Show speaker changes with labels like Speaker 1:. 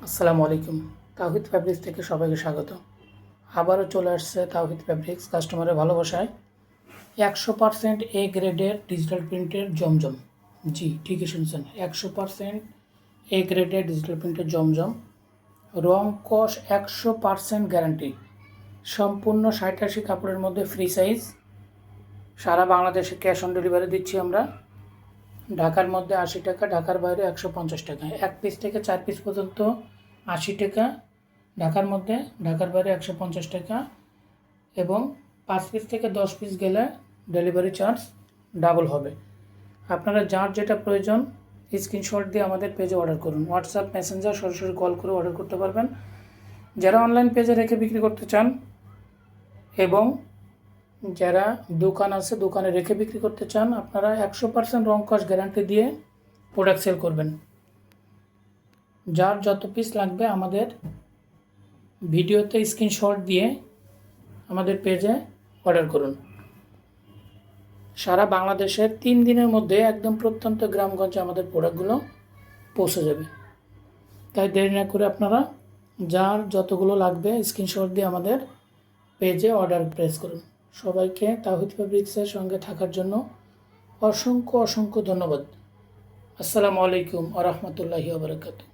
Speaker 1: আসসালামু আলাইকুম। তাওহিদ ফ্যাব্রিক্স থেকে সবাইকে স্বাগত। আবারও চলে আসছে তাওহিদ ফ্যাব্রিক্স কাস্টমারের ভালোবাসায় 100% এ গ্রেডের ডিজিটাল প্রিন্টের জমজম। জি, ঠিকই শুনছেন, 100% এ গ্রেডের ডিজিটাল প্রিন্টের জমজম। রং কস 100% গ্যারান্টি। সম্পূর্ণ 60-80 কাপড়ের মধ্যে ফ্রি সাইজ। সারা বাংলাদেশে ক্যাশ অন ডেলিভারি দিচ্ছি আমরা। ঢাকার মধ্যে 80 টাকা, ঢাকার বাইরে 150 টাকা। 1 পিস থেকে 4 পিস পর্যন্ত 80 টাকা, ঢাকার মধ্যে, ঢাকার বাইরে 150 টাকা, এবং 5 পিস থেকে 10 পিস গেলে ডেলিভারি চার্জ ডাবল হবে। আপনারা যার যেটা প্রয়োজন স্ক্রিনশট দিয়ে আমাদের পেজে অর্ডার করুন। হোয়াটসঅ্যাপ, মেসেঞ্জার, সরাসরি কল করে অর্ডার করতে পারবেন। যারা অনলাইন পেজে রেখে বিক্রি করতে চান এবং যারা দোকান আছে দোকানে রেখে বিক্রি করতে চান, আপনারা 100% রং কস গ্যারান্টি দিয়ে প্রোডাক্ট সেল করবেন। যার যত পিস লাগবে আমাদের ভিডিওতে স্ক্রিনশট দিয়ে আমাদের পেজে অর্ডার করুন। সারা বাংলাদেশের 3 দিনের মধ্যে একদম প্রত্যন্ত গ্রামগঞ্জে আমাদের প্রোডাক্টগুলো পৌঁছে যাবে। তাই দেরি না করে আপনারা যার যতগুলো লাগবে স্ক্রিনশট দিয়ে আমাদের পেজে অর্ডার প্লেস করুন। সবাইকে তাওহিদ ফ্যাব্রিক্সের সঙ্গে থাকার জন্য অসংখ্য ধন্যবাদ। আসসালামু আলাইকুম ওয়া রাহমাতুল্লাহি ওয়া বারাকাতুহু।